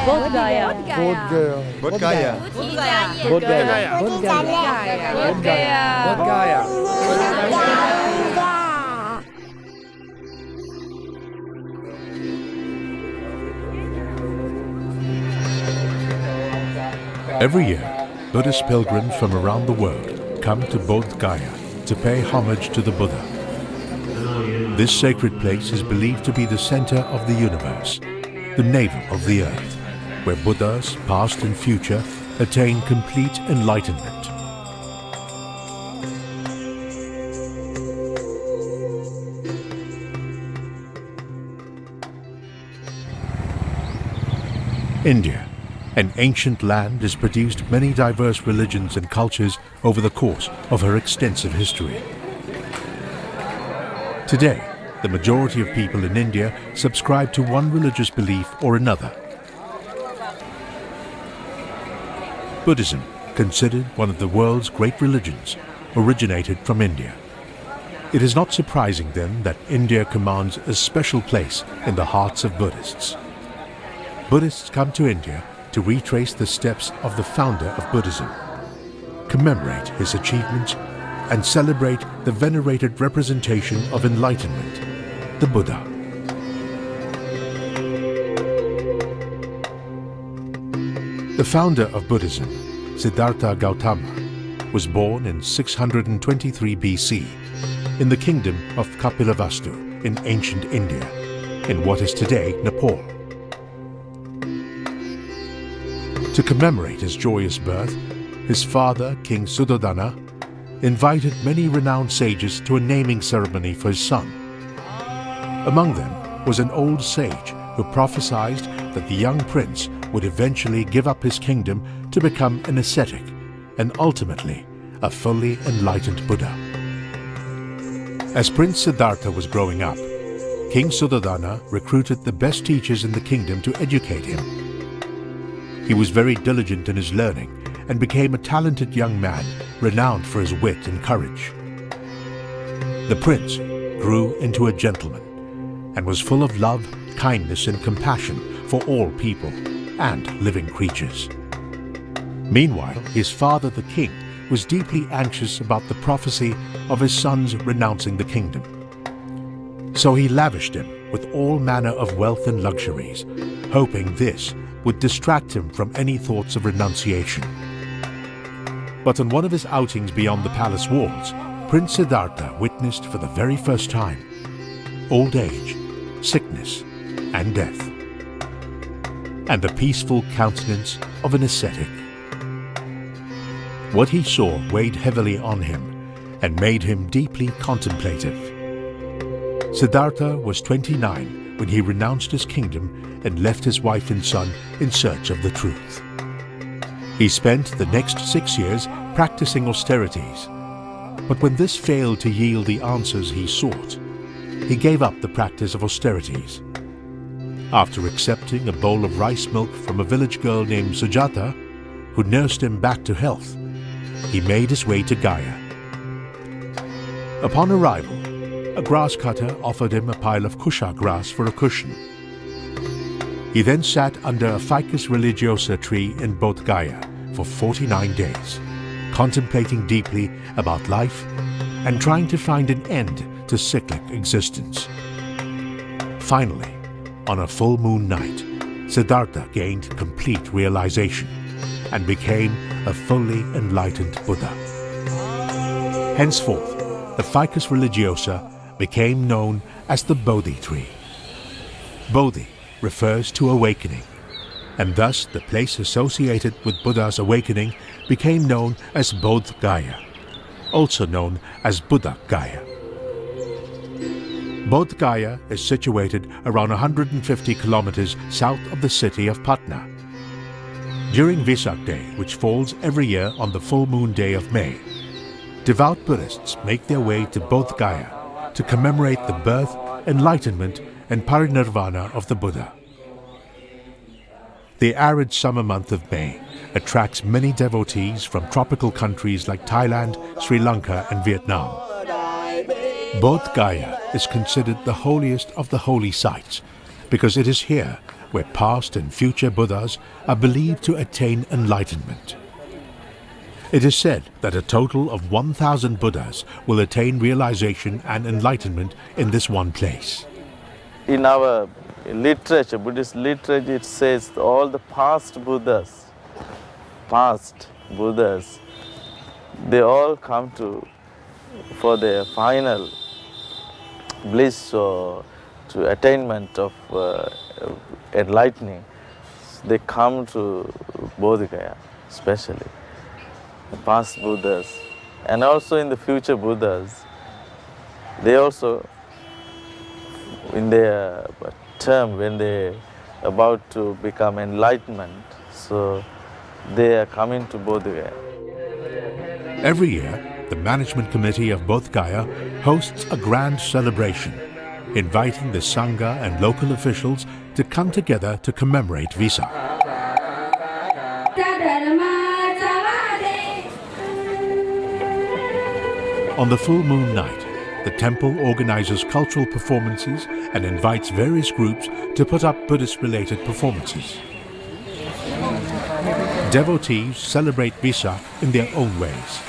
Bodh Gaya. Bodh Gaya. Bodh Gaya. Bodh Gaya. Bodh Gaya. Bodh Gaya. Bodh Gaya. Every year, Buddhist pilgrims from around the world come to Bodh Gaya to pay homage to the Buddha. This sacred place is believed to be the center of the universe, the navel of the earth, where Buddhas, past and future, attain complete enlightenment. India, an ancient land, has produced many diverse religions and cultures over the course of her extensive history. Today, the majority of people in India subscribe to one religious belief or another. Buddhism, considered one of the world's great religions, originated from India. It is not surprising then that India commands a special place in the hearts of Buddhists. Buddhists come to India to retrace the steps of the founder of Buddhism, commemorate his achievements, and celebrate the venerated representation of enlightenment, the Buddha. The founder of Buddhism, Siddhartha Gautama, was born in 623 BC in the kingdom of Kapilavastu in ancient India, in what is today Nepal. To commemorate his joyous birth, his father, King Suddhodana, invited many renowned sages to a naming ceremony for his son. Among them was an old sage who prophesied that the young prince would eventually give up his kingdom to become an ascetic and ultimately a fully enlightened Buddha. As Prince Siddhartha was growing up, King Suddhodana recruited the best teachers in the kingdom to educate him. He was very diligent in his learning and became a talented young man renowned for his wit and courage. The prince grew into a gentleman and was full of love, kindness, and compassion for all people and living creatures. Meanwhile, his father, the king, was deeply anxious about the prophecy of his son's renouncing the kingdom. So he lavished him with all manner of wealth and luxuries, hoping this would distract him from any thoughts of renunciation. But on one of his outings beyond the palace walls, Prince Siddhartha witnessed for the very first time old age, sickness, and death, and the peaceful countenance of an ascetic. What he saw weighed heavily on him and made him deeply contemplative. Siddhartha was 29 when he renounced his kingdom and left his wife and son in search of the truth. He spent the next 6 years practicing austerities, but when this failed to yield the answers he sought, he gave up the practice of austerities. After accepting a bowl of rice milk from a village girl named Sujata, who nursed him back to health, he made his way to Gaya. Upon arrival, a grass cutter offered him a pile of kusha grass for a cushion. He then sat under a Ficus religiosa tree in Bodh Gaya for 49 days, contemplating deeply about life and trying to find an end to cyclic existence. Finally, on a full moon night, Siddhartha gained complete realization and became a fully enlightened Buddha. Henceforth, the Ficus religiosa became known as the Bodhi tree. Bodhi refers to awakening, and thus the place associated with Buddha's awakening became known as Bodh Gaya, also known as Buddha Gaya. Bodh Gaya is situated around 150 kilometers south of the city of Patna. During Vesak Day, which falls every year on the full moon day of May, devout Buddhists make their way to Bodh Gaya to commemorate the birth, enlightenment, and parinirvana of the Buddha. The arid summer month of May attracts many devotees from tropical countries like Thailand, Sri Lanka, and Vietnam. Bodh Gaya is considered the holiest of the holy sites because it is here where past and future Buddhas are believed to attain enlightenment. It is said that a total of 1,000 Buddhas will attain realization and enlightenment in this one place. In our literature, Buddhist literature, it says all the past Buddhas, they all come for their final bliss or to attainment of enlightening. They come to Bodh Gaya, especially the past Buddhas, and also in the future Buddhas. They also, in their term, when they about to become enlightenment, so they are coming to Bodh Gaya. Every year, the management committee of Bodh Gaya hosts a grand celebration, inviting the Sangha and local officials to come together to commemorate Vesak. On the full moon night, the temple organizes cultural performances and invites various groups to put up Buddhist-related performances. Devotees celebrate Vesak in their own ways.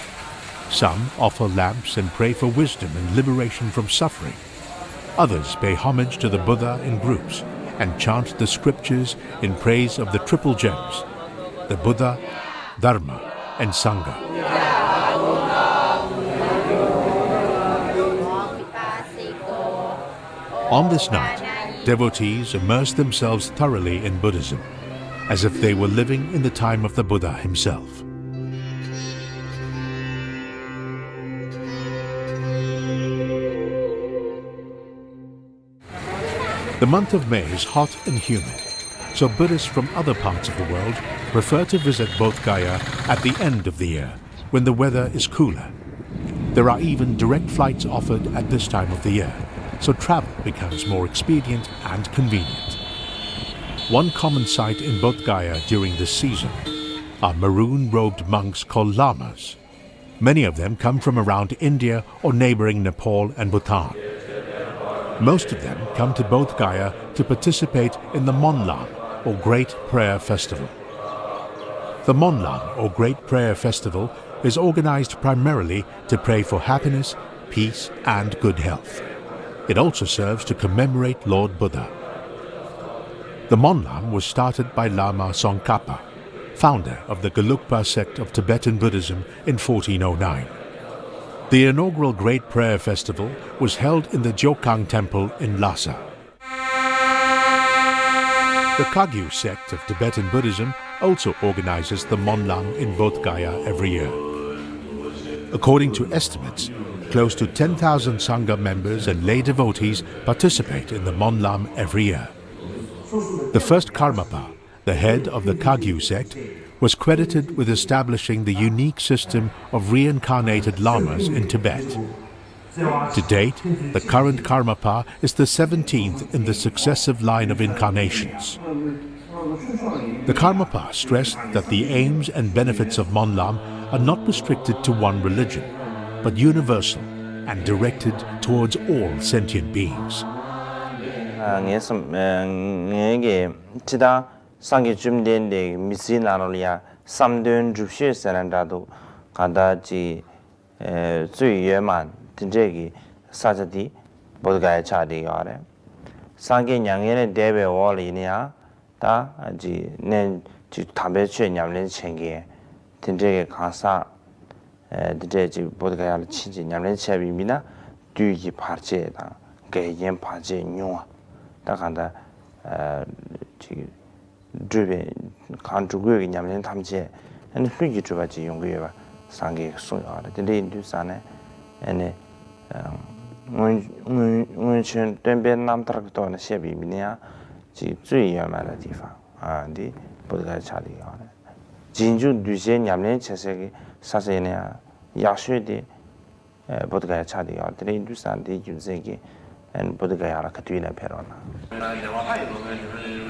Some offer lamps and pray for wisdom and liberation from suffering. Others pay homage to the Buddha in groups and chant the scriptures in praise of the triple gems, the Buddha, Dharma, and Sangha. On this night, devotees immerse themselves thoroughly in Buddhism, as if they were living in the time of the Buddha himself. The month of May is hot and humid, so Buddhists from other parts of the world prefer to visit Bodh Gaya at the end of the year, when the weather is cooler. There are even direct flights offered at this time of the year, so travel becomes more expedient and convenient. One common sight in Bodh Gaya during this season are maroon-robed monks called lamas. Many of them come from around India or neighboring Nepal and Bhutan. Most of them come to Bodh Gaya to participate in the Monlam, or Great Prayer Festival. The Monlam, or Great Prayer Festival, is organized primarily to pray for happiness, peace, and good health. It also serves to commemorate Lord Buddha. The Monlam was started by Lama Tsongkhapa, founder of the Gelugpa sect of Tibetan Buddhism in 1409. The inaugural Great Prayer Festival was held in the Jokang Temple in Lhasa. The Kagyu sect of Tibetan Buddhism also organizes the Monlam in Bodh Gaya every year. According to estimates, close to 10,000 Sangha members and lay devotees participate in the Monlam every year. The first Karmapa, the head of the Kagyu sect, was credited with establishing the unique system of reincarnated lamas in Tibet. To date, the current Karmapa is the 17th in the successive line of incarnations. The Karmapa stressed that the aims and benefits of Monlam are not restricted to one religion, but universal and directed towards all sentient beings. 상계 준비된데 미시 나놀이야 삼든 줍시 세란다도 가다지 주의에만 진짜기 사자디 보드가에 차디 요래 상계 양연의 대배 월이냐 다 아지 nen지 담배 취냐면 챙기에 진짜게 가사 진짜지 보드가야 친지 냐면 채비미나 뒤지 파제다 개연 파제 뇨 다 간다 지 driven contribute nyamlen thamche and huge trubaji yongwe sange so ya de indu sane ene mun chen tembe nam trak to na shebi minya ji zui yama de 地方啊 di bodga cha de ya jinju duje nyamlen chese sa se ne ya shwe de bodga cha de ya de indu san de yuse ge and bodga ya la katui na perona.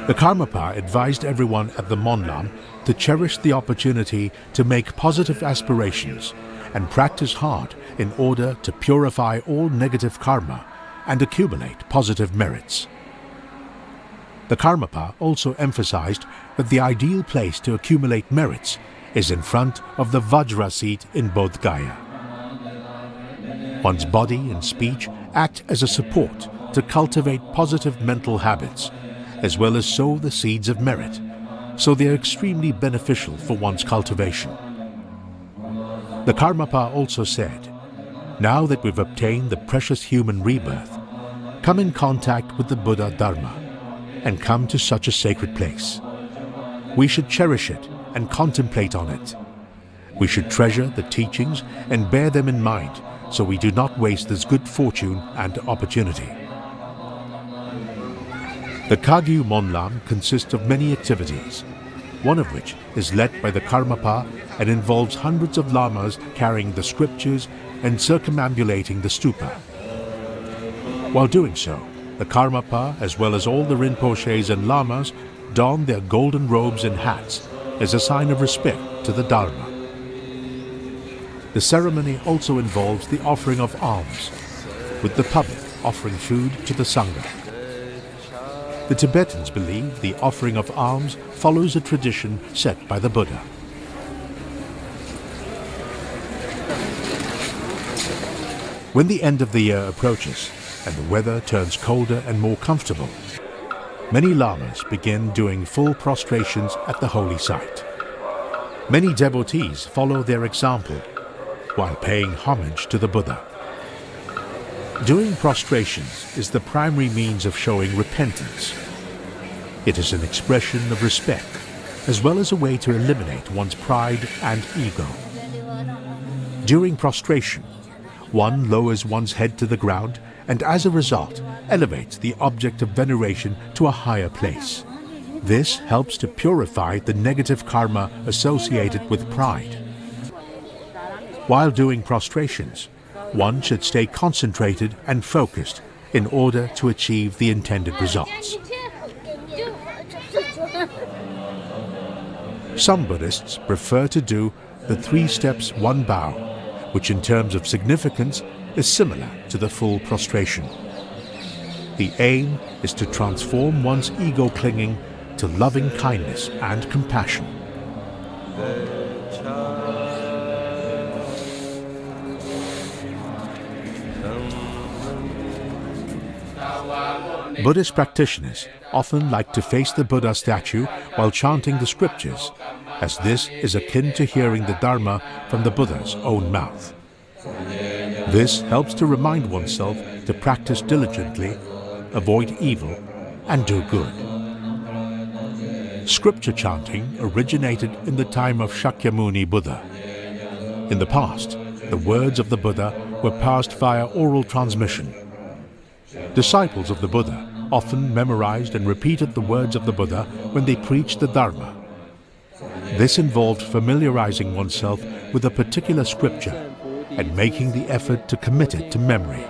The Karmapa advised everyone at the Monlam to cherish the opportunity to make positive aspirations and practice hard in order to purify all negative karma and accumulate positive merits. The Karmapa also emphasized that the ideal place to accumulate merits is in front of the Vajra seat in Bodh Gaya. One's body and speech act as a support to cultivate positive mental habits, as well as sow the seeds of merit, so they are extremely beneficial for one's cultivation. The Karmapa also said, now that we've obtained the precious human rebirth, come in contact with the Buddha Dharma and come to such a sacred place. We should cherish it and contemplate on it. We should treasure the teachings and bear them in mind so we do not waste this good fortune and opportunity. The Kagyu Monlam consists of many activities, one of which is led by the Karmapa and involves hundreds of lamas carrying the scriptures and circumambulating the stupa. While doing so, the Karmapa, as well as all the Rinpoches and lamas, don their golden robes and hats as a sign of respect to the Dharma. The ceremony also involves the offering of alms, with the public offering food to the Sangha. The Tibetans believe the offering of alms follows a tradition set by the Buddha. When the end of the year approaches and the weather turns colder and more comfortable, many lamas begin doing full prostrations at the holy site. Many devotees follow their example while paying homage to the Buddha. Doing prostrations is the primary means of showing repentance. It is an expression of respect, as well as a way to eliminate one's pride and ego. During prostration, one lowers one's head to the ground and as a result elevates the object of veneration to a higher place. This helps to purify the negative karma associated with pride. While doing prostrations, one should stay concentrated and focused in order to achieve the intended results. Some Buddhists prefer to do the 3 steps, 1 bow, which in terms of significance is similar to the full prostration. The aim is to transform one's ego clinging to loving kindness and compassion. Buddhist practitioners often like to face the Buddha statue while chanting the scriptures, as this is akin to hearing the Dharma from the Buddha's own mouth. This helps to remind oneself to practice diligently, avoid evil, and do good. Scripture chanting originated in the time of Shakyamuni Buddha. In the past, the words of the Buddha were passed via oral transmission. Disciples of the Buddha often memorized and repeated the words of the Buddha when they preached the Dharma. This involved familiarizing oneself with a particular scripture and making the effort to commit it to memory.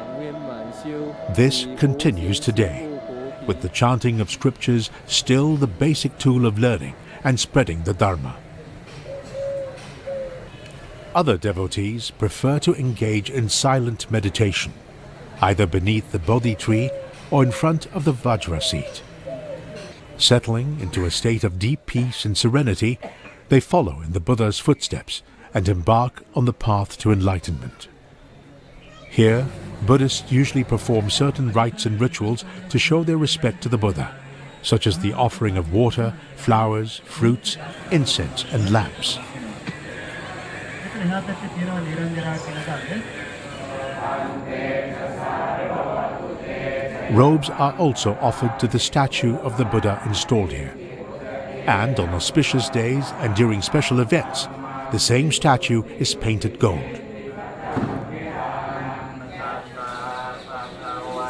This continues today, with the chanting of scriptures still the basic tool of learning and spreading the Dharma. Other devotees prefer to engage in silent meditation, either beneath the Bodhi tree or in front of the Vajra seat. Settling into a state of deep peace and serenity, they follow in the Buddha's footsteps and embark on the path to enlightenment. Here, Buddhists usually perform certain rites and rituals to show their respect to the Buddha, such as the offering of water, flowers, fruits, incense, and lamps. Robes are also offered to the statue of the Buddha installed here. And on auspicious days and during special events, the same statue is painted gold.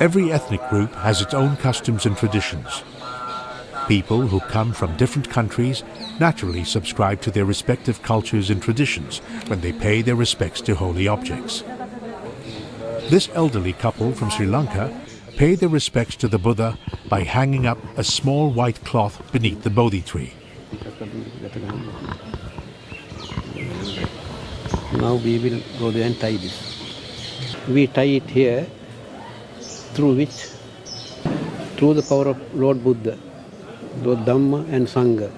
Every ethnic group has its own customs and traditions. People who come from different countries naturally subscribe to their respective cultures and traditions when they pay their respects to holy objects. This elderly couple from Sri Lanka pay their respects to the Buddha by hanging up a small white cloth beneath the Bodhi tree. Now we will go there and tie this. We tie it here, through which, through the power of Lord Buddha, the Dhamma and Sangha.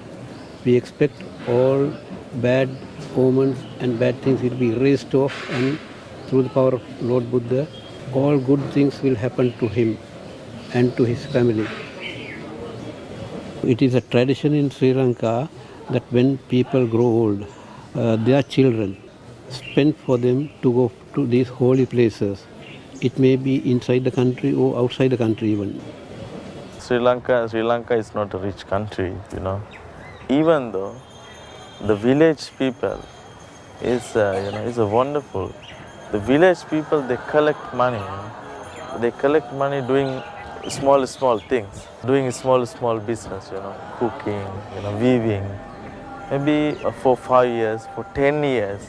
We expect all bad omens and bad things will be erased off, and through the power of Lord Buddha, all good things will happen to him and to his family. It is a tradition in Sri Lanka that when people grow old, their children spend for them to go to these holy places. It may be inside the country or outside the country even. Sri Lanka is not a rich country, Even though the village people is a wonderful. The village people, they collect money. They collect money doing small things, doing small business, cooking, weaving. Maybe for 5 years, for 10 years.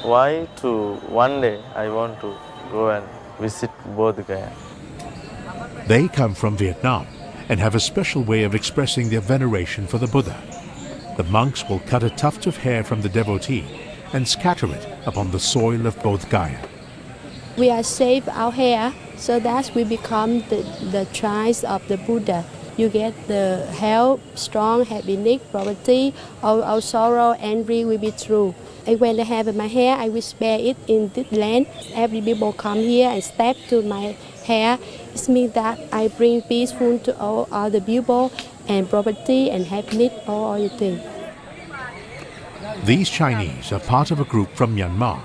Why? To one day I want to go and visit Bodh Gaya. They come from Vietnam and have a special way of expressing their veneration for the Buddha. The monks will cut a tuft of hair from the devotee and scatter it upon the soil of Bodh Gaya. We are save our hair so that we become the child of the Buddha. You get the health, strong, happiness, poverty, all sorrow, envy will be true. And when I have my hair, I will spare it in this land. Every people come here and step to my hair. It means that I bring peaceful to all other people and property and happiness, all the things. These Chinese are part of a group from Myanmar.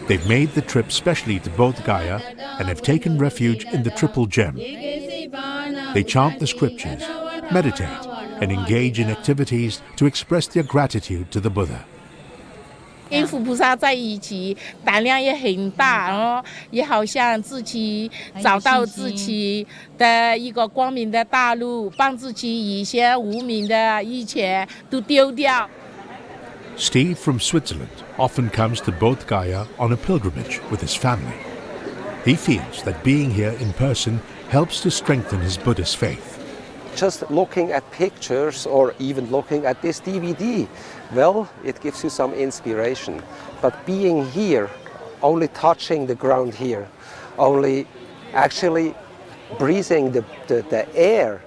They've made the trip specially to Bodh Gaya and have taken refuge in the Triple Gem. They chant the scriptures, meditate, and engage in activities to express their gratitude to the Buddha. 跟佛菩萨在一起，胆量也很大哦，也好像自己找到自己的一个光明的大路，帮自己以前无明的一切都丢掉。 Steve from Switzerland often comes to Bodh Gaya on a pilgrimage with his family. He feels that being here in person helps to strengthen his Buddhist faith. Just looking at pictures or even looking at this DVD, well, it gives you some inspiration. But being here, only touching the ground here, only actually breathing the air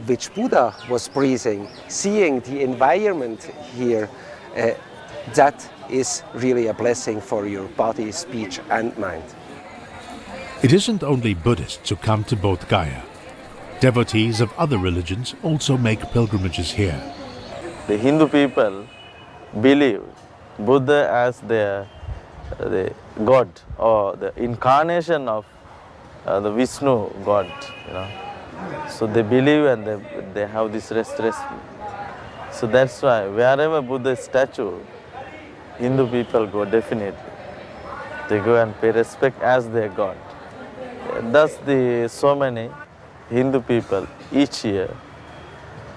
which Buddha was breathing, seeing the environment here, that is really a blessing for your body, speech and mind. It isn't only Buddhists who come to Bodh Gaya. Devotees of other religions also make pilgrimages here. The Hindu people believe Buddha as the God or the incarnation of the Vishnu God, So they believe and they have this rest. So that's why wherever Buddha statue, Hindu people go definitely. They go and pay respect as their God. Thus so many Hindu people each year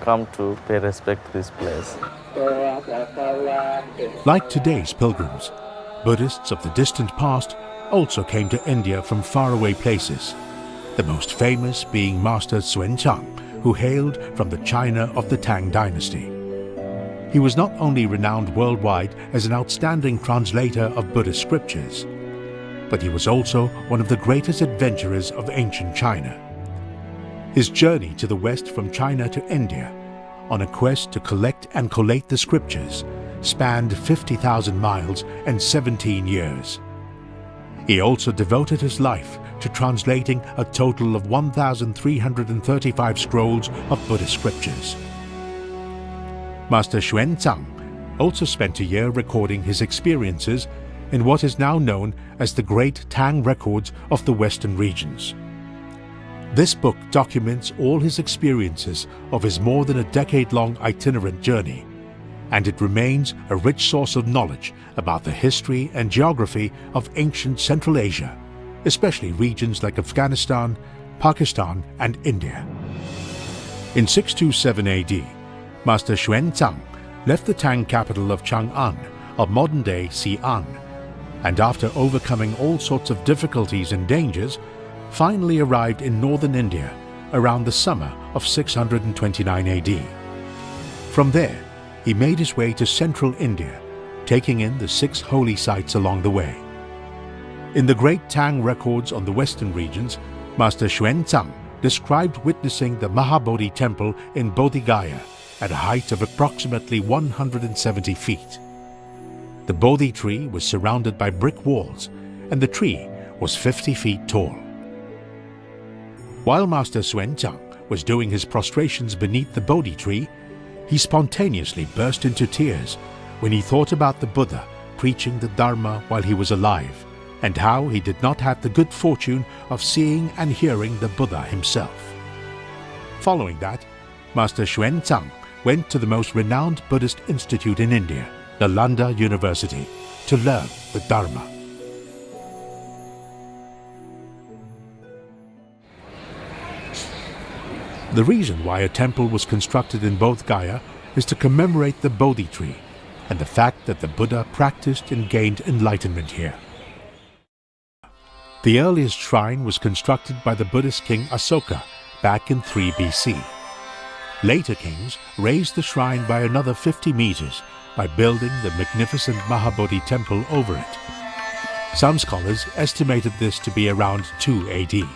come to pay respect to this place. Like today's pilgrims, Buddhists of the distant past also came to India from faraway places, the most famous being Master Xuanzang, who hailed from the China of the Tang dynasty. He was not only renowned worldwide as an outstanding translator of Buddhist scriptures, but he was also one of the greatest adventurers of ancient China. His journey to the west from China to India, on a quest to collect and collate the scriptures, spanned 50,000 miles and 17 years. He also devoted his life to translating a total of 1,335 scrolls of Buddhist scriptures. Master Xuanzang also spent a year recording his experiences in what is now known as the Great Tang Records of the Western regions. This book documents all his experiences of his more than a decade-long itinerant journey, and it remains a rich source of knowledge about the history and geography of ancient Central Asia, especially regions like Afghanistan, Pakistan, and India. In 627 AD, Master Xuanzang left the Tang capital of Chang'an, of modern-day Xi'an, and after overcoming all sorts of difficulties and dangers, finally arrived in northern India around the summer of 629 AD. From there, he made his way to central India, taking in the 6 holy sites along the way. In the Great Tang Records on the western regions, Master Xuanzang described witnessing the Mahabodhi temple in Bodhi Gaya at a height of approximately 170 feet. The Bodhi tree was surrounded by brick walls, and the tree was 50 feet tall. While Master Xuanzang was doing his prostrations beneath the Bodhi tree, he spontaneously burst into tears when he thought about the Buddha preaching the Dharma while he was alive, and how he did not have the good fortune of seeing and hearing the Buddha himself. Following that, Master Xuanzang went to the most renowned Buddhist institute in India, Nalanda University, to learn the Dharma. The reason why a temple was constructed in Bodh Gaya is to commemorate the Bodhi tree and the fact that the Buddha practiced and gained enlightenment here. The earliest shrine was constructed by the Buddhist king Asoka back in 3 BC. Later kings raised the shrine by another 50 meters by building the magnificent Mahabodhi temple over it. Some scholars estimated this to be around 2 AD.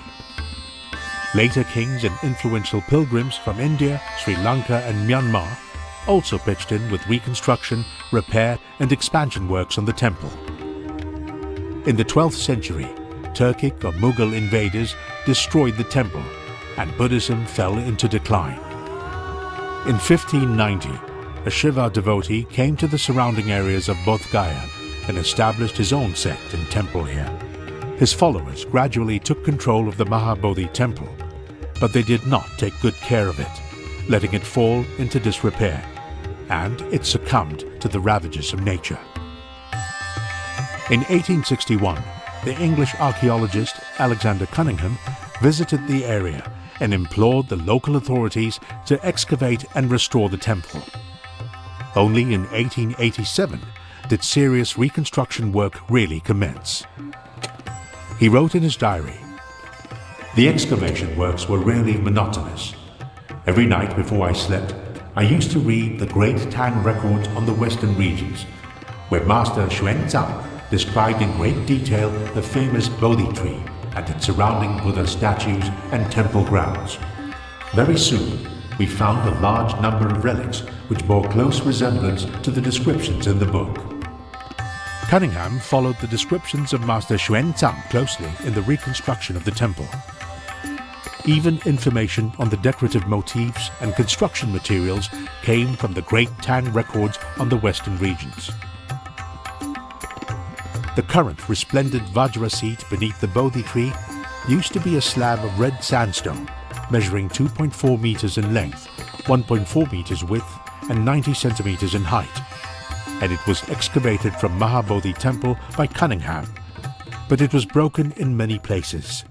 Later kings and influential pilgrims from India, Sri Lanka and Myanmar also pitched in with reconstruction, repair and expansion works on the temple. In the 12th century, Turkic or Mughal invaders destroyed the temple and Buddhism fell into decline. In 1590, a Shiva devotee came to the surrounding areas of Bodh Gaya and established his own sect and temple here. His followers gradually took control of the Mahabodhi temple, but they did not take good care of it, letting it fall into disrepair, and it succumbed to the ravages of nature. In 1861, the English archaeologist Alexander Cunningham visited the area and implored the local authorities to excavate and restore the temple. Only in 1887 did serious reconstruction work really commence. He wrote in his diary, "The excavation works were really monotonous. Every night before I slept, I used to read the great Tang records on the western regions, where Master Xuanzang described in great detail the famous Bodhi tree and its surrounding Buddha statues and temple grounds. Very soon, we found a large number of relics which bore close resemblance to the descriptions in the book." Cunningham followed the descriptions of Master Xuanzang closely in the reconstruction of the temple. Even information on the decorative motifs and construction materials came from the great Tang records on the western regions. The current resplendent Vajra seat beneath the Bodhi tree used to be a slab of red sandstone, measuring 2.4 meters in length, 1.4 meters width, and 90 centimeters in height, and it was excavated from Mahabodhi temple by Cunningham, but it was broken in many places.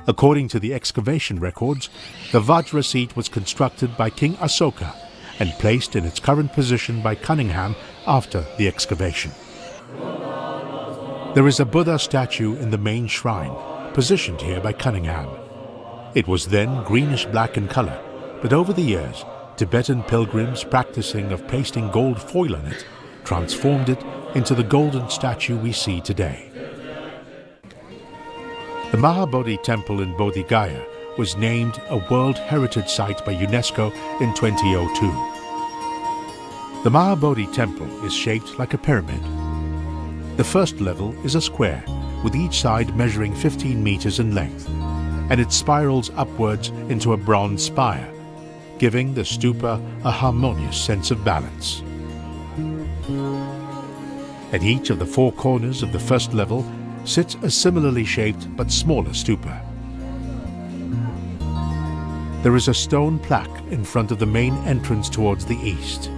According to the excavation records, the Vajra seat was constructed by King Asoka and placed in its current position by Cunningham after the excavation. There is a Buddha statue in the main shrine, positioned here by Cunningham. It was then greenish-black in color, but over the years, Tibetan pilgrims practicing of pasting gold foil on it transformed it into the golden statue we see today. The Mahabodhi temple in Bodhi Gaya was named a World Heritage Site by UNESCO in 2002. The Mahabodhi temple is shaped like a pyramid. The first level is a square, with each side measuring 15 meters in length, and it spirals upwards into a bronze spire, giving the stupa a harmonious sense of balance. At each of the 4 corners of the first level sits a similarly shaped but smaller stupa. There is a stone plaque in front of the main entrance towards the east.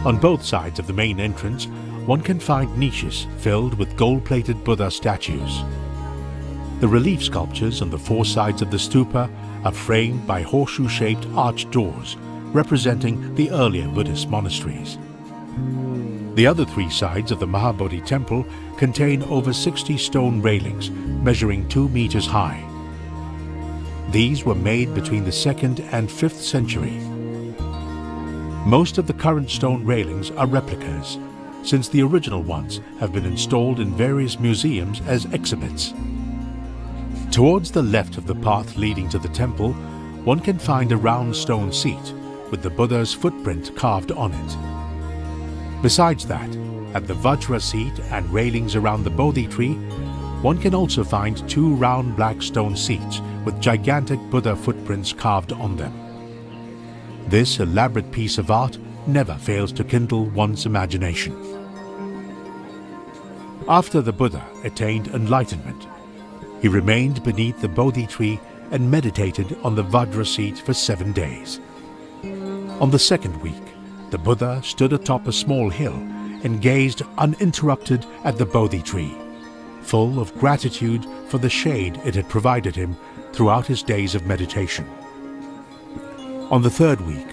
On both sides of the main entrance, one can find niches filled with gold-plated Buddha statues. The relief sculptures on the 4 sides of the stupa are framed by horseshoe-shaped arched doors, representing the earlier Buddhist monasteries. The other 3 sides of the Mahabodhi temple contain over 60 stone railings measuring 2 meters high. These were made between the 2nd and 5th century. Most of the current stone railings are replicas, since the original ones have been installed in various museums as exhibits. Towards the left of the path leading to the temple, one can find a round stone seat with the Buddha's footprint carved on it. Besides that, at the Vajra seat and railings around the Bodhi tree, one can also find 2 round black stone seats with gigantic Buddha footprints carved on them. This elaborate piece of art never fails to kindle one's imagination. After the Buddha attained enlightenment, he remained beneath the Bodhi tree and meditated on the Vajra seat for 7 days. On the second week, the Buddha stood atop a small hill and gazed uninterrupted at the Bodhi tree, full of gratitude for the shade it had provided him throughout his days of meditation. On the third week,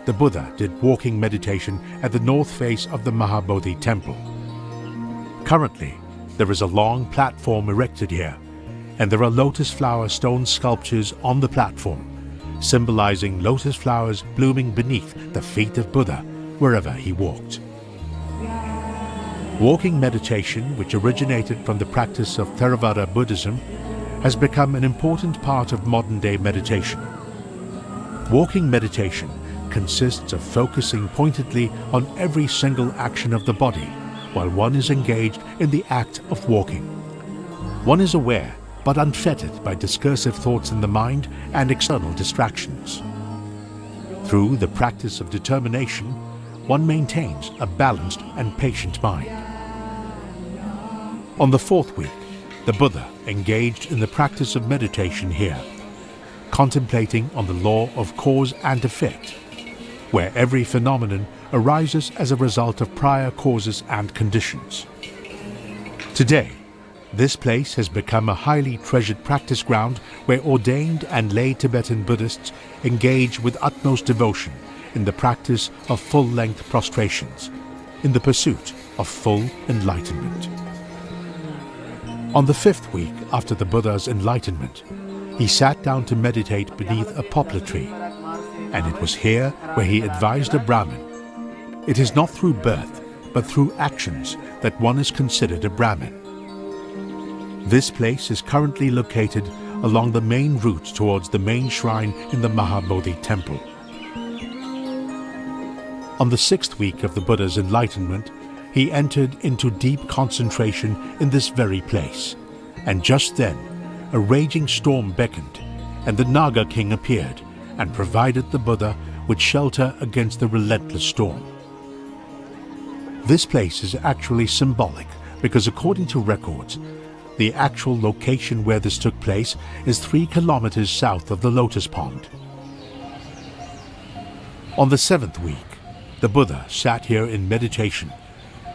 the Buddha did walking meditation at the north face of the Mahabodhi temple. Currently, there is a long platform erected here, and there are lotus flower stone sculptures on the platform, symbolizing lotus flowers blooming beneath the feet of Buddha wherever he walked. Walking meditation, which originated from the practice of Theravada Buddhism, has become an important part of modern-day meditation. Walking meditation consists of focusing pointedly on every single action of the body while one is engaged in the act of walking. One is aware but unfettered by discursive thoughts in the mind and external distractions. Through the practice of determination, one maintains a balanced and patient mind. On the fourth week, the Buddha engaged in the practice of meditation here, contemplating on the law of cause and effect, where every phenomenon arises as a result of prior causes and conditions. Today, this place has become a highly treasured practice ground where ordained and lay Tibetan Buddhists engage with utmost devotion in the practice of full-length prostrations, in the pursuit of full enlightenment. On the fifth week after the Buddha's enlightenment, he sat down to meditate beneath a poplar tree, and it was here where he advised a Brahmin. It is not through birth, but through actions that one is considered a Brahmin. This place is currently located along the main route towards the main shrine in the Mahabodhi temple. On the sixth week of the Buddha's enlightenment, he entered into deep concentration in this very place, and just then a raging storm beckoned, and the Naga king appeared and provided the Buddha with shelter against the relentless storm. This place is actually symbolic because, according to records, the actual location where this took place is 3 kilometers south of the lotus pond. On the seventh week, the Buddha sat here in meditation,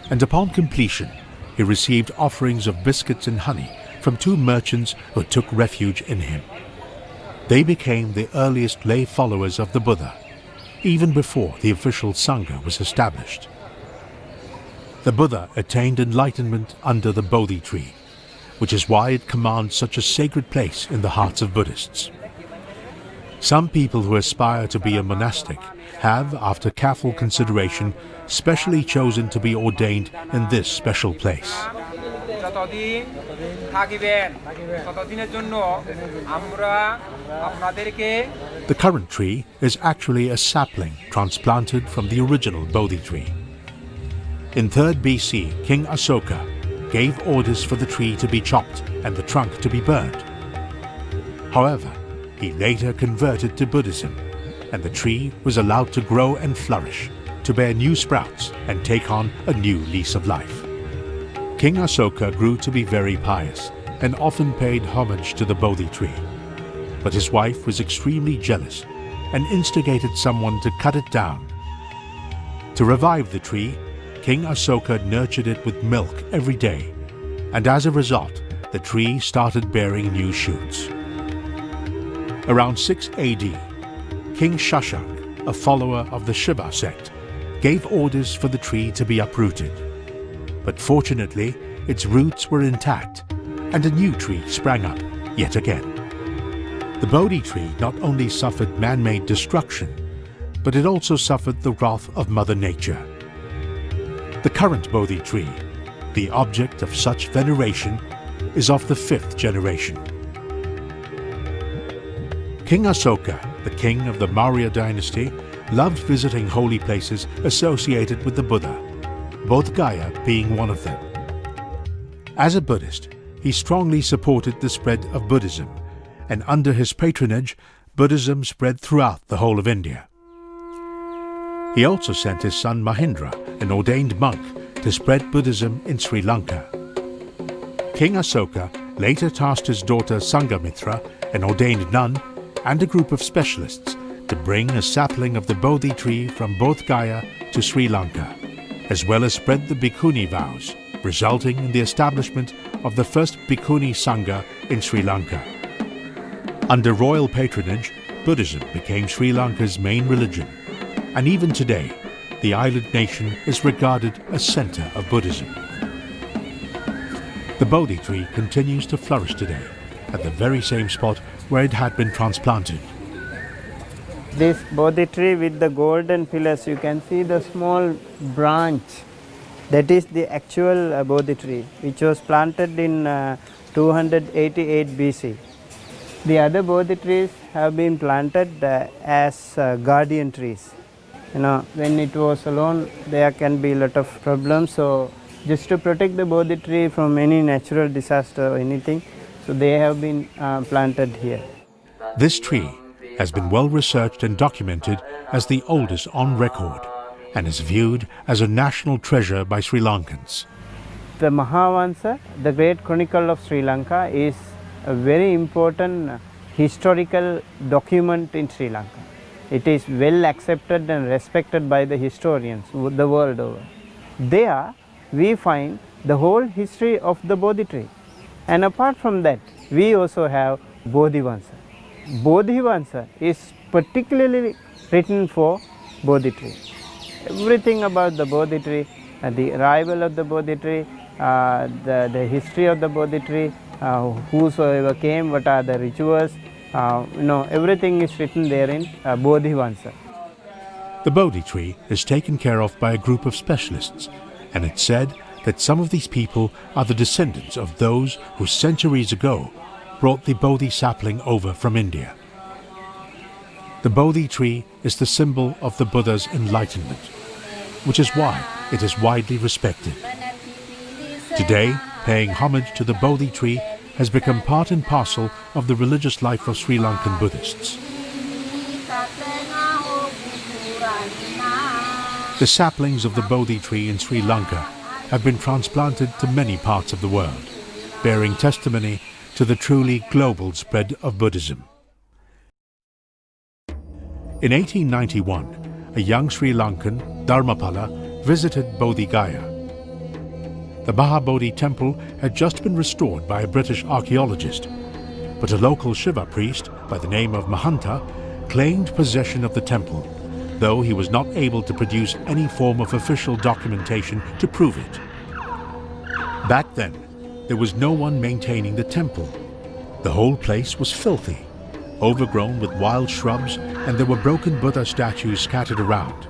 and upon completion, he received offerings of biscuits and honey from 2 merchants who took refuge in him. They became the earliest lay followers of the Buddha, even before the official Sangha was established. The Buddha attained enlightenment under the Bodhi tree, which is why it commands such a sacred place in the hearts of Buddhists. Some people who aspire to be a monastic have, after careful consideration, specially chosen to be ordained in this special place. The current tree is actually a sapling transplanted from the original Bodhi tree. In 3rd BC, King Asoka gave orders for the tree to be chopped and the trunk to be burned. However, he later converted to Buddhism, and the tree was allowed to grow and flourish, to bear new sprouts and take on a new lease of life. King Asoka grew to be very pious and often paid homage to the Bodhi tree. But his wife was extremely jealous and instigated someone to cut it down. To revive the tree, King Asoka nurtured it with milk every day, and as a result, the tree started bearing new shoots. Around 6 AD, King Shashank, a follower of the Shiva sect, gave orders for the tree to be uprooted. But fortunately, its roots were intact, and a new tree sprang up yet again. The Bodhi tree not only suffered man-made destruction, but it also suffered the wrath of Mother Nature. The current Bodhi tree, the object of such veneration, is of the 5th generation. King Asoka, the king of the Maurya dynasty, loved visiting holy places associated with the Buddha, Bodh Gaya being one of them. As a Buddhist, he strongly supported the spread of Buddhism, and under his patronage, Buddhism spread throughout the whole of India. He also sent his son Mahindra, an ordained monk, to spread Buddhism in Sri Lanka. King Asoka later tasked his daughter Sangamitra, an ordained nun, and a group of specialists to bring a sapling of the Bodhi tree from Bodh Gaya to Sri Lanka, as well as spread the Bhikkhuni vows, resulting in the establishment of the first Bhikkhuni Sangha in Sri Lanka. Under royal patronage, Buddhism became Sri Lanka's main religion, and even today, the island nation is regarded as centre of Buddhism. The Bodhi tree continues to flourish today, at the very same spot where it had been transplanted. This Bodhi tree with the golden pillars, you can see the small branch. That is the actual Bodhi tree, which was planted in 288 BC. The other Bodhi trees have been planted as guardian trees. You know, when it was alone, there can be a lot of problems. So, just to protect the Bodhi tree from any natural disaster or anything, so they have been planted here. This tree has been well researched and documented as the oldest on record, and is viewed as a national treasure by Sri Lankans. The Mahavansa, the Great Chronicle of Sri Lanka, is a very important historical document in Sri Lanka. It is well accepted and respected by the historians the world over. There we find the whole history of the Bodhi tree, and apart from that we also have Bodhivansa. Bodhivansa is particularly written for Bodhi tree. Everything about the Bodhi tree, the arrival of the Bodhi tree, the history of the Bodhi tree, whosoever came, what are the rituals, everything is written there in Bodhivansa. The Bodhi tree is taken care of by a group of specialists, and it's said that some of these people are the descendants of those who centuries ago brought the Bodhi sapling over from India. The Bodhi tree is the symbol of the Buddha's enlightenment, which is why it is widely respected. Today, paying homage to the Bodhi tree has become part and parcel of the religious life of Sri Lankan Buddhists. The saplings of the Bodhi tree in Sri Lanka have been transplanted to many parts of the world, bearing testimony to the truly global spread of Buddhism. In 1891, a young Sri Lankan, Dharmapala, visited Bodhi Gaya. The Mahabodhi temple had just been restored by a British archaeologist, but a local Shiva priest by the name of Mahanta claimed possession of the temple, though he was not able to produce any form of official documentation to prove it. Back then, there was no one maintaining the temple. The whole place was filthy, overgrown with wild shrubs, and there were broken Buddha statues scattered around.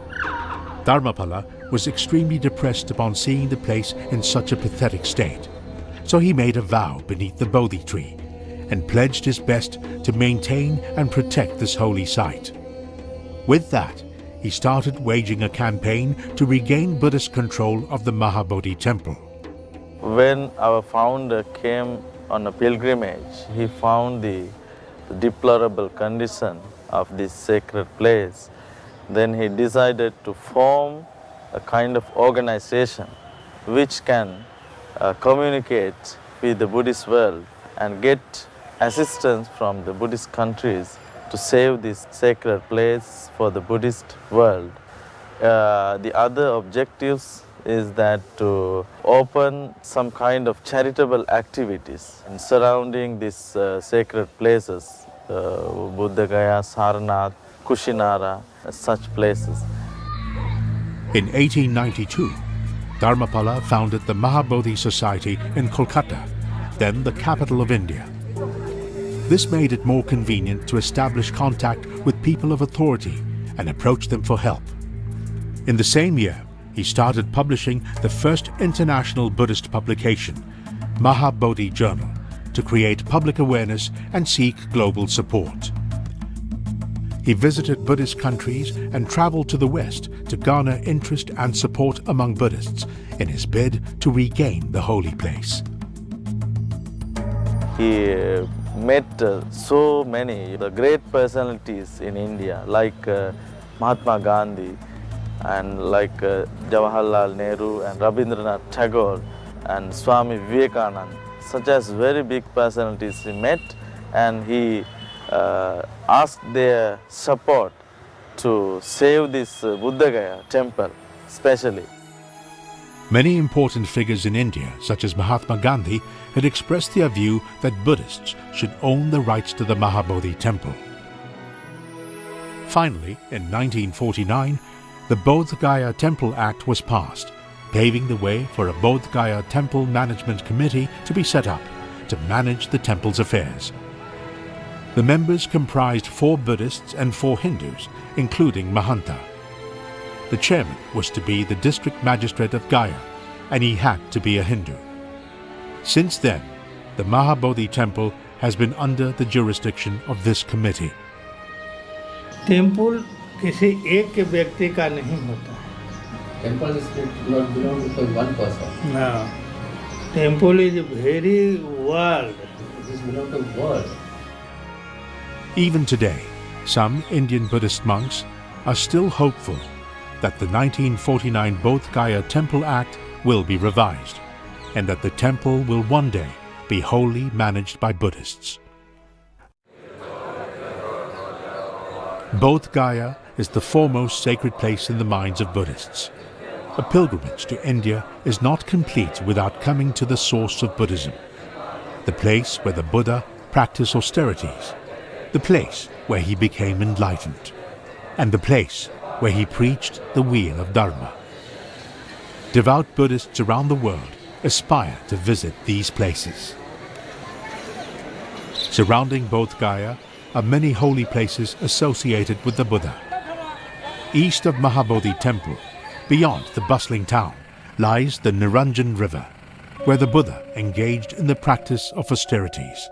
Dharmapala was extremely depressed upon seeing the place in such a pathetic state, so he made a vow beneath the Bodhi tree and pledged his best to maintain and protect this holy site. With that, he started waging a campaign to regain Buddhist control of the Mahabodhi temple. When our founder came on a pilgrimage, he found the deplorable condition of this sacred place. Then he decided to form a kind of organization which can communicate with the Buddhist world and get assistance from the Buddhist countries to save this sacred place for the Buddhist world. The other objectives is that to open some kind of charitable activities surrounding these sacred places, Bodh Gaya, Sarnath, Kushinara, such places. In 1892, Dharmapala founded the Mahabodhi Society in Kolkata, then the capital of India. This made it more convenient to establish contact with people of authority and approach them for help. In the same year, he started publishing the first international Buddhist publication, Mahabodhi Journal, to create public awareness and seek global support. he visited Buddhist countries and traveled to the West to garner interest and support among Buddhists in his bid to regain the holy place. He met so many the great personalities in India, like Mahatma Gandhi and like Jawaharlal Nehru and Rabindranath Tagore and Swami Vivekananda. Such as very big personalities he met, and he asked their support to save this Buddha Gaya temple especially. Many important figures in India, such as Mahatma Gandhi, had expressed their view that Buddhists should own the rights to the Mahabodhi temple. Finally, in 1949, the Bodh Gaya Temple Act was passed, paving the way for a Bodh Gaya Temple Management Committee to be set up to manage the temple's affairs. The members comprised 4 Buddhists and 4 Hindus, including Mahanta. The chairman was to be the district magistrate of Gaya, and he had to be a Hindu. Since then, the Mahabodhi temple has been under the jurisdiction of this committee. Temple किसी एक के व्यक्ति का नहीं होता है. Temple is not belong to one person. हाँ, temple is very world. It is belong to world. Even today, some Indian Buddhist monks are still hopeful that the 1949 Bodh Gaya Temple Act will be revised, and that the temple will one day be wholly managed by Buddhists. Bodh Gaya is the foremost sacred place in the minds of Buddhists. A pilgrimage to India is not complete without coming to the source of Buddhism, the place where the Buddha practiced austerities, the place where he became enlightened, and the place where he preached the wheel of Dharma. Devout Buddhists around the world aspire to visit these places. Surrounding Bodh Gaya are many holy places associated with the Buddha. East of Mahabodhi Temple, beyond the bustling town, lies the Niranjan River, where the Buddha engaged in the practice of austerities.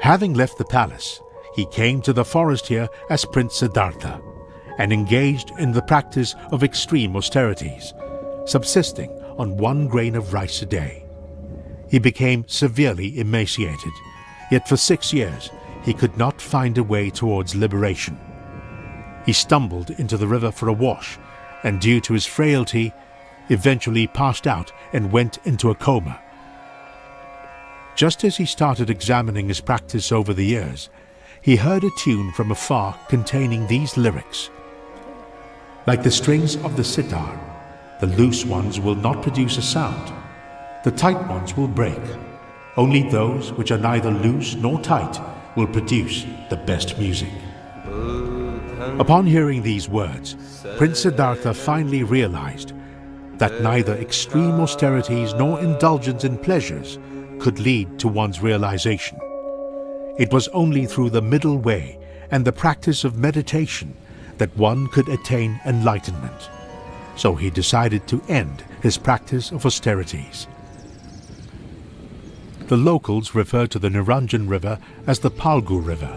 Having left the palace, he came to the forest here as Prince Siddhartha and engaged in the practice of extreme austerities, subsisting on 1 grain of rice a day. He became severely emaciated, yet for 6 years he could not find a way towards liberation. He stumbled into the river for a wash, and due to his frailty, eventually passed out and went into a coma. Just as he started examining his practice over the years, he heard a tune from afar containing these lyrics. Like the strings of the sitar, the loose ones will not produce a sound. The tight ones will break. Only those which are neither loose nor tight will produce the best music. Upon hearing these words, Prince Siddhartha finally realized that neither extreme austerities nor indulgence in pleasures could lead to one's realization. It was only through the middle way and the practice of meditation that one could attain enlightenment. So he decided to end his practice of austerities. The locals refer to the Niranjan River as the Palgu River.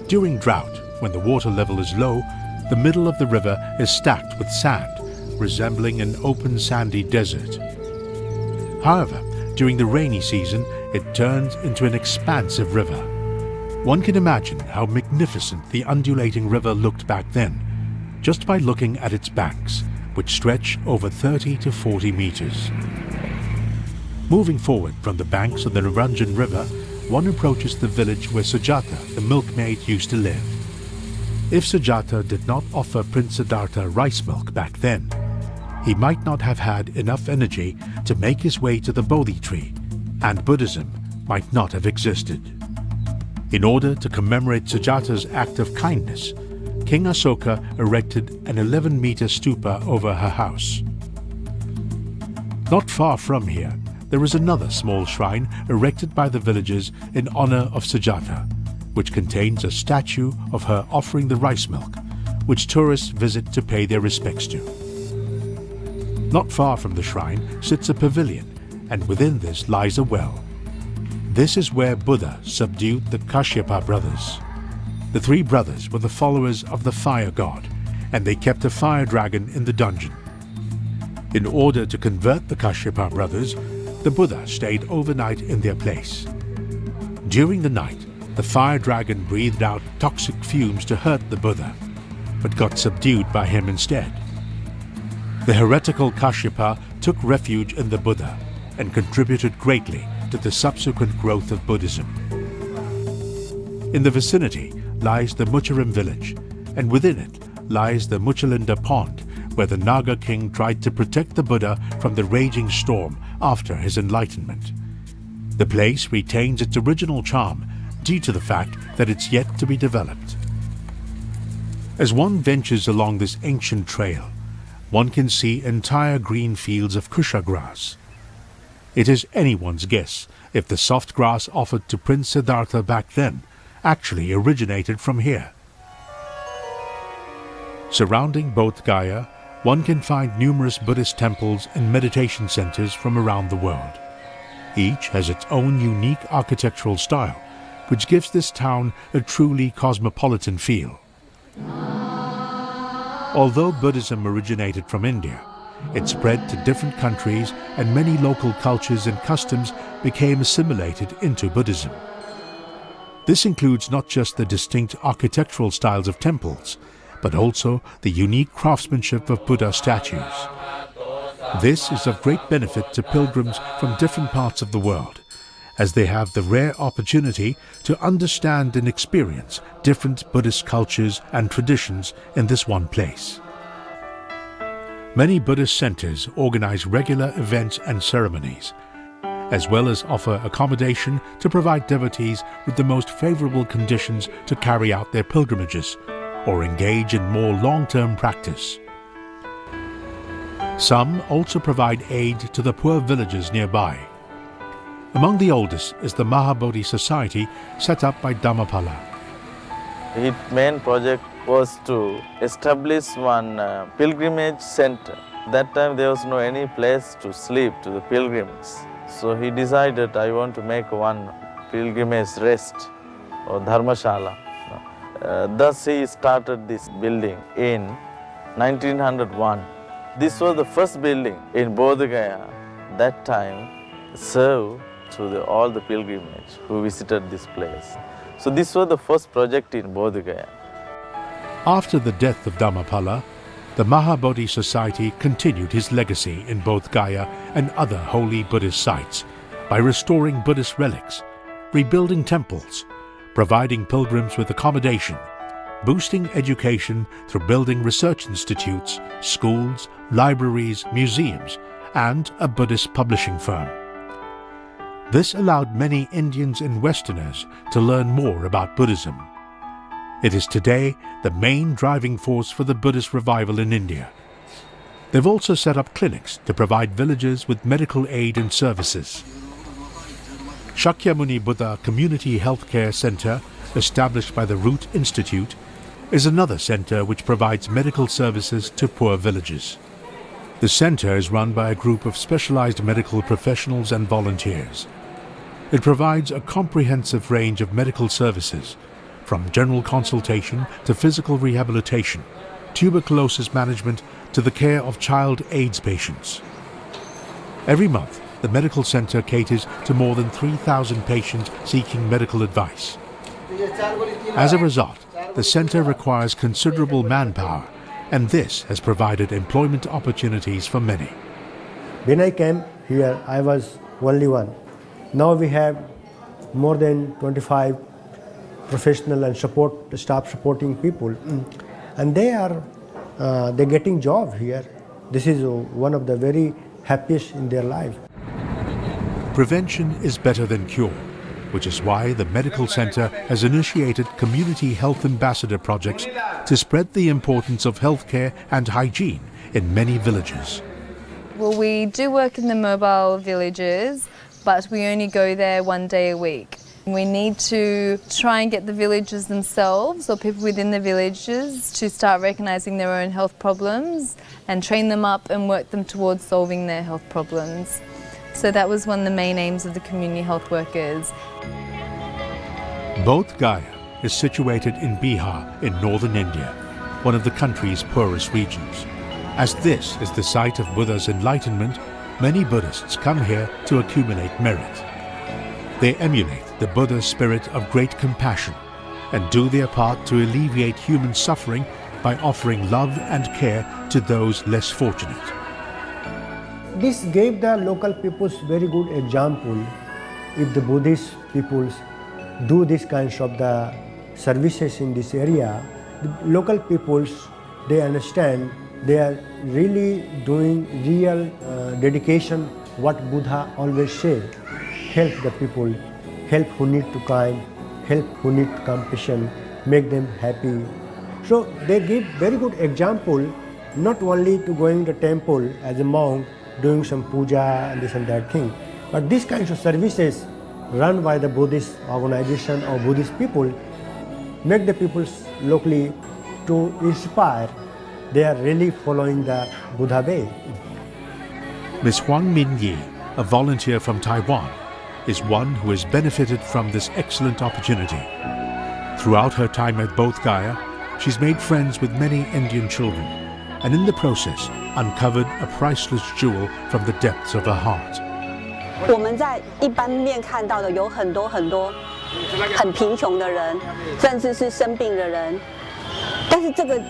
During drought, when the water level is low, the middle of the river is stacked with sand, resembling an open sandy desert. However, during the rainy season, it turns into an expansive river. One can imagine how magnificent the undulating river looked back then, just by looking at its banks, which stretch over 30 to 40 meters. Moving forward from the banks of the Niranjan River, one approaches the village where Sujata, the milkmaid, used to live. If Sujata did not offer Prince Siddhartha rice milk back then, he might not have had enough energy to make his way to the Bodhi tree, and Buddhism might not have existed. In order to commemorate Sujata's act of kindness, King Asoka erected an 11-meter stupa over her house. Not far from here, there is another small shrine erected by the villagers in honor of Sujata, which contains a statue of her offering the rice milk, which tourists visit to pay their respects to. Not far from the shrine sits a pavilion, and within this lies a well. This is where Buddha subdued the Kashyapa brothers. The three brothers were the followers of the fire god, and they kept a fire dragon in the dungeon. In order to convert the Kashyapa brothers, the Buddha stayed overnight in their place. During the night, the fire dragon breathed out toxic fumes to hurt the Buddha, but got subdued by him instead. The heretical Kashyapa took refuge in the Buddha and contributed greatly to the subsequent growth of Buddhism. In the vicinity lies the Mucharam village, and within it lies the Muchalinda pond, where the Naga king tried to protect the Buddha from the raging storm after his enlightenment. The place retains its original charm due to the fact that it's yet to be developed. As one ventures along this ancient trail, one can see entire green fields of kusha grass. It is anyone's guess if the soft grass offered to Prince Siddhartha back then actually originated from here. Surrounding Bodh Gaya, one can find numerous Buddhist temples and meditation centers from around the world. Each has its own unique architectural style, which gives this town a truly cosmopolitan feel. Although Buddhism originated from India, it spread to different countries and many local cultures and customs became assimilated into Buddhism. This includes not just the distinct architectural styles of temples, but also the unique craftsmanship of Buddha statues. This is of great benefit to pilgrims from different parts of the world, as they have the rare opportunity to understand and experience different Buddhist cultures and traditions in this one place. Many Buddhist centers organize regular events and ceremonies, as well as offer accommodation to provide devotees with the most favorable conditions to carry out their pilgrimages or engage in more long-term practice. Some also provide aid to the poor villages nearby. Among the oldest is the Mahabodhi Society set up by Dhammapala. His main project was to establish one pilgrimage center. That time there was no any place to sleep to the pilgrims. So he decided, I want to make one pilgrimage rest or dharmashala. Thus he started this building in 1901. This was the first building in Bodh Gaya that time served to all the pilgrimage who visited this place. So this was the first project in Bodh Gaya. After the death of Dhammapala, the Mahabodhi Society continued his legacy in Bodh Gaya and other holy Buddhist sites by restoring Buddhist relics, rebuilding temples, providing pilgrims with accommodation, boosting education through building research institutes, schools, libraries, museums, and a Buddhist publishing firm. This allowed many Indians and Westerners to learn more about Buddhism. It is today the main driving force for the Buddhist revival in India. They've also set up clinics to provide villagers with medical aid and services. Shakyamuni Buddha Community Healthcare Center, established by the Root Institute, is another center which provides medical services to poor villages. The center is run by a group of specialized medical professionals and volunteers. It provides a comprehensive range of medical services, from general consultation to physical rehabilitation, tuberculosis management to the care of child AIDS patients. Every month, the medical center caters to more than 3,000 patients seeking medical advice. As a result, the center requires considerable manpower, and this has provided employment opportunities for many. When I came here, I was only one. Now we have more than 25 professional and staff supporting people, and they're getting job here. This is one of the very happiest in their life. Prevention is better than cure, which is why the medical center has initiated community health ambassador projects to spread the importance of healthcare and hygiene in many villages. Well, we do work in the mobile villages, but we only go there one day a week. We need to try and get the villagers themselves or people within the villages to start recognising their own health problems and train them up and work them towards solving their health problems. So that was one of the main aims of the community health workers. Bodh Gaya is situated in Bihar in northern India, one of the country's poorest regions. As this is the site of Buddha's enlightenment, many Buddhists come here to accumulate merit. They emulate the Buddha's spirit of great compassion and do their part to alleviate human suffering by offering love and care to those less fortunate. This gave the local peoples very good example. If the Buddhist peoples do these kinds of the services in this area, the local peoples, they understand they are really doing real dedication, what Buddha always said, help the people, help who need to kind, help who need compassion, make them happy. So they give very good example, not only to going to temple as a monk, doing some puja and this and that thing, but these kinds of services run by the Buddhist organization or Buddhist people make the people locally to inspire. They are really following the Buddha way. Ms. Huang Minyi, a volunteer from Taiwan, is one who has benefited from this excellent opportunity. Throughout her time at Bodh Gaya, she's made friends with many Indian children, and in the process uncovered a priceless jewel from the depths of her heart. 我们在一般面看到的有很多很贫穷的人，甚至是生病的人，但是这个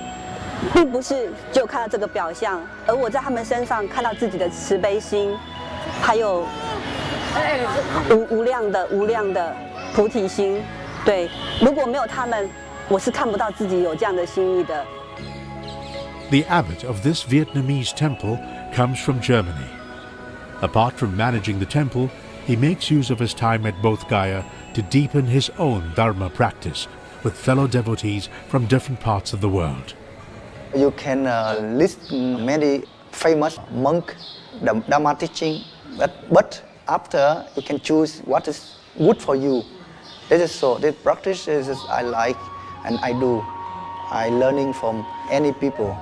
并不是只有看到这个表象，而我在他们身上看到自己的慈悲心，还有无量的菩提心。对，如果没有他们，我是看不到自己有这样的心意的。 The abbot of this Vietnamese temple comes from Germany. Apart from managing the temple, he makes use of his time at Bodh Gaya to deepen his own Dharma practice with fellow devotees from different parts of the world. You can list many famous monk Dharma teaching, but after you can choose what is good for you. This is so. This practice is I like and I do. I learning from any people,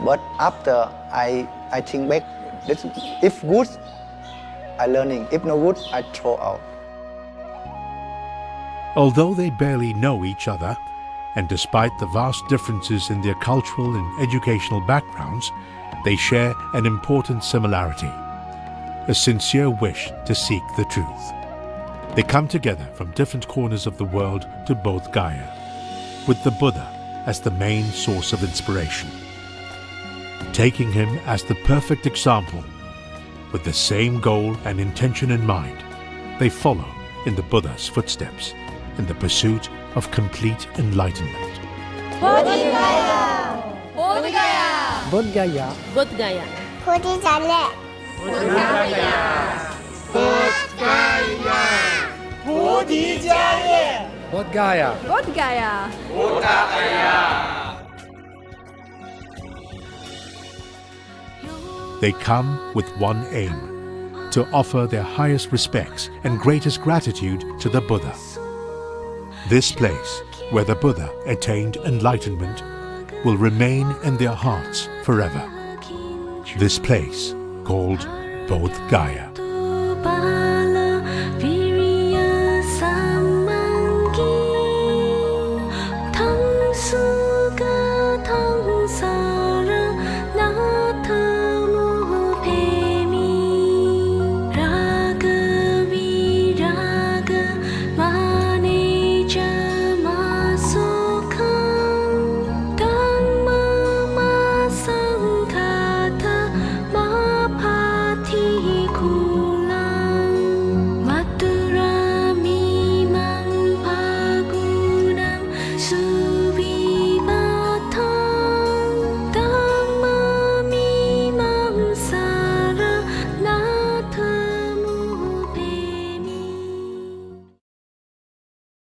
but after I think back, this, if good, I learning. If no good, I throw out. Although they barely know each other, and despite the vast differences in their cultural and educational backgrounds, they share an important similarity: a sincere wish to seek the truth. They come together from different corners of the world to Bodh Gaya, with the Buddha as the main source of inspiration. Taking him as the perfect example, with the same goal and intention in mind, they follow in the Buddha's footsteps in the pursuit of complete enlightenment. Bodh Gaya! Bodh Gaya! Bodh Gaya. Bodh Gaya! Bodh Gaya! Bodh Gaya! Bodh Gaya! Bodh Gaya! Bodh Gaya! Bodh Gaya! They come with one aim: to offer their highest respects and greatest gratitude to the Buddha. This place, where the Buddha attained enlightenment, will remain in their hearts forever. This place called Bodh Gaya.